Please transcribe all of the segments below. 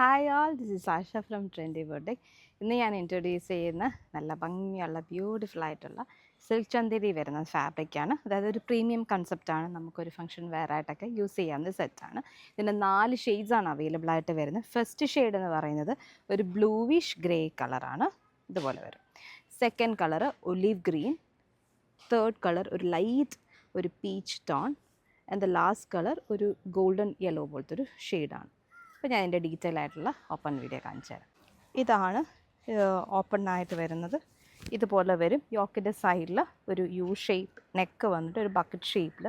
Hi all, this is Asha from trendy boutique. ഇന്ന് ഞാൻ introduce ചെയ്യുന്ന നല്ല ഭംഗിയുള്ള ബ്യൂട്ടിഫുൾ ആയിട്ടുള്ള സിൽക്ക് ചന്തേരി വരുന്ന ഫാബ്രിക്കാണ്. അതായത് ഒരു പ്രീമിയം കൺസെപ്റ്റാണ്. നമുക്കൊരു ഫംഗ്ഷൻ വെയർ ആയിട്ടൊക്കെ യൂസ് ചെയ്യാവുന്ന സെറ്റാണ്. ഇതിൻ്റെ 4 ഷെയ്ഡ്സാണ് അവൈലബിൾ ആയിട്ട് വരുന്നത്. ഫസ്റ്റ് ഷെയ്ഡ് എന്ന് പറയുന്നത് ഒരു ബ്ലൂവിഷ് ഗ്രേ കളറാണ്, ഇതുപോലെ വരും. Second colour olive green, third colour ഒരു ലൈറ്റ് ഒരു peach tone, and the last colour ഒരു ഗോൾഡൻ യെല്ലോ പോലത്തെ ഒരു ഷെയ്ഡാണ്. അപ്പോൾ ഞാൻ എൻ്റെ ഡീറ്റെയിൽ ആയിട്ടുള്ള ഓപ്പൺ വീഡിയോ കാണിച്ചു തരാം. ഇതാണ് ഓപ്പൺ ആയിട്ട് വരുന്നത്. ഇതുപോലെ വരും. യോക്കിൻ്റെ സൈഡിൽ ഒരു യു ഷേപ്പ് നെക്ക് വന്നിട്ട് ഒരു ബക്കറ്റ് ഷേപ്പിൽ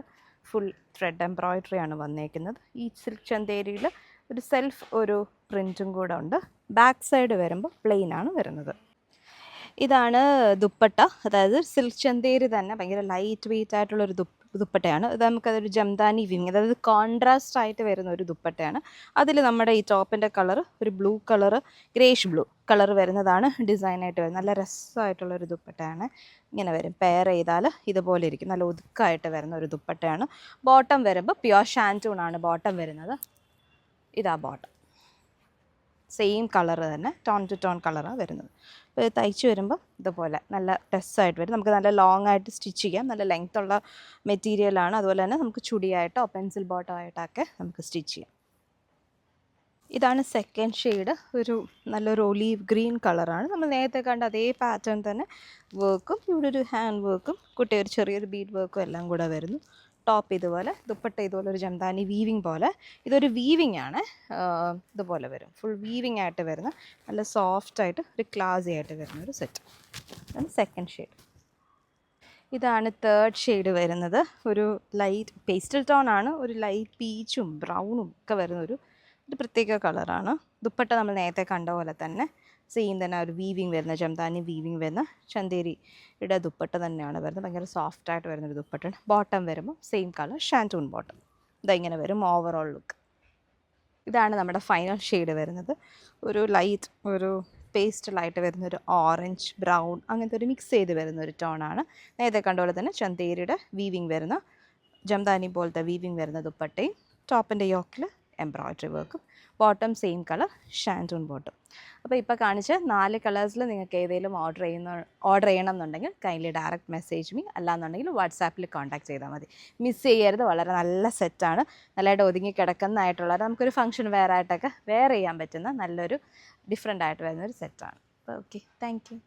ഫുൾ ത്രെഡ് എംബ്രോയ്ഡറി ആണ് വന്നേക്കുന്നത്. ഈ സിൽക്ക് ചന്തേരിയിൽ ഒരു സെൽഫ് ഒരു പ്രിൻറ്റും കൂടെ ഉണ്ട്. ബാക്ക് സൈഡ് വരുമ്പോൾ പ്ലെയിൻ ആണ് വരുന്നത്. ഇതാണ് ദുപ്പട്ട. അതായത് സിൽക്ക് ചന്തേരി തന്നെ ഭയങ്കര ലൈറ്റ് വെയ്റ്റ് ആയിട്ടുള്ളൊരു ദുപ്പട്ടയാണ്. ഇത് നമുക്കതൊരു ജംദാനി വീവിങ്, അതായത് കോൺട്രാസ്റ്റ് ആയിട്ട് വരുന്ന ഒരു ദുപ്പട്ടയാണ്. അതിൽ നമ്മുടെ ഈ ടോപ്പിൻ്റെ കളർ ഒരു blue colour, greyish blue colour വരുന്നതാണ് ഡിസൈനായിട്ട് വരുന്നത്. നല്ല രസമായിട്ടുള്ളൊരു ദുപ്പട്ടയാണ്. ഇങ്ങനെ വരും. പെയർ ചെയ്താൽ ഇതുപോലെ ഇരിക്കും. നല്ല ഒതുക്കമായിട്ട് വരുന്ന ഒരു ദുപ്പട്ടയാണ്. ബോട്ടം വരുമ്പോൾ പ്യുവർ ഷാൻറ്റൂൺ ആണ് ബോട്ടം വരുന്നത്. ഇതാ ബോട്ടം, സെയിം കളർ തന്നെ, ടോൺ ടു ടോൺ കളറാണ് വരുന്നത്. അപ്പോൾ ഇത് തയ്ച്ച് വരുമ്പോൾ ഇതുപോലെ നല്ല ഡ്രസ്സായിട്ട് വരും. നമുക്ക് നല്ല ലോങ് ആയിട്ട് സ്റ്റിച്ച് ചെയ്യാം. നല്ല ലെങ്ത് ഉള്ള മെറ്റീരിയലാണ്. അതുപോലെ തന്നെ നമുക്ക് ചുടിയായിട്ടോ പെൻസിൽ ബോട്ടോ ആയിട്ടൊക്കെ നമുക്ക് സ്റ്റിച്ച് ചെയ്യാം. ഇതാണ് സെക്കൻഡ് ഷെയ്ഡ്. ഒരു നല്ലൊരു ഒലീവ് ഗ്രീൻ കളറാണ്. നമ്മൾ നേരത്തെ കണ്ട അതേ പാറ്റേൺ തന്നെ വർക്കും, ഇവിടെ ഒരു ഹാൻഡ് വർക്കും കുട്ടി ഒരു ചെറിയൊരു ബീഡ് വർക്കും എല്ലാം കൂടെ വരുന്നു. ടോപ്പ് ഇതുപോലെ, ദുപ്പട്ട ഇതുപോലെ ഒരു ജംദാനി വീവിങ് പോലെ. ഇതൊരു വീവിങ് ആണ്. ഇതുപോലെ വരും. ഫുൾ വീവിങ് ആയിട്ട് വരുന്ന നല്ല സോഫ്റ്റായിട്ട് ഒരു ക്ലാസി ആയിട്ട് വരുന്ന ഒരു സെറ്റ്. അതാണ് സെക്കൻഡ് ഷെയ്ഡ്. ഇതാണ് തേർഡ് ഷെയ്ഡ് വരുന്നത്. ഒരു ലൈറ്റ് പേസ്റ്റൽ ടോൺ ആണ്. ഒരു ലൈറ്റ് പീച്ചും ബ്രൗണും ഒക്കെ വരുന്നൊരു പ്രത്യേക കളറാണ്. ദുപ്പട്ട നമ്മൾ നേരത്തെ കണ്ട പോലെ തന്നെ സെയിം തന്നെ ഒരു വീവിങ് വരുന്ന ജംദാനി വീവിങ് വരുന്ന ചന്തേരിയുടെ ദുപ്പട്ട തന്നെയാണ് വരുന്നത്. ഭയങ്കര സോഫ്റ്റായിട്ട് വരുന്നൊരു ദുപ്പട്ടയാണ്. ബോട്ടം വരുമ്പോൾ സെയിം കളർ ഷാൻറ്റൂൺ ബോട്ടം. ഇങ്ങനെ വരും ഓവറോൾ ലുക്ക്. ഇതാണ് നമ്മുടെ ഫൈനൽ ഷെയ്ഡ് വരുന്നത്. ഒരു ലൈറ്റ് ഒരു പേസ്റ്റലായിട്ട് വരുന്നൊരു ഓറഞ്ച് ബ്രൗൺ അങ്ങനത്തെ ഒരു മിക്സ് ചെയ്ത് വരുന്നൊരു ടോണാണ്. നേരത്തെ കണ്ട പോലെ തന്നെ ചന്തേരിയുടെ വീവിങ് വരുന്ന ജംദാനി പോലത്തെ വീവിങ് വരുന്ന ദുപ്പട്ടയും ടോപ്പിൻ്റെ യോക്കിൽ എംബ്രോയ്ഡറി വർക്കും, bottom same colour shantoon bottom. അപ്പോൾ ഇപ്പോൾ കാണിച്ച് 4 കളേഴ്സിൽ നിങ്ങൾക്ക് ഏതെങ്കിലും ഓർഡർ ചെയ്യണം എന്നുണ്ടെങ്കിൽ കൈൻഡ്ലി ഡയറക്റ്റ് മെസ്സേജ് മീ, അല്ലാന്നുണ്ടെങ്കിൽ വാട്സാപ്പിൽ കോൺടാക്ട് ചെയ്താൽ മതി. മിസ് ചെയ്യരുത്. വളരെ നല്ല സെറ്റാണ്. നല്ലതായിട്ട് ഒതുങ്ങി കിടക്കുന്നതായിട്ടുള്ള നമുക്കൊരു ഫംഗ്ഷൻ വെയർ ആയിട്ടൊക്കെ വെയർ ചെയ്യാൻ പറ്റുന്ന നല്ലൊരു ഡിഫറെൻ്റ് ആയിട്ട് വരുന്നൊരു സെറ്റാണ്. അപ്പോൾ ഓക്കെ, താങ്ക് യു.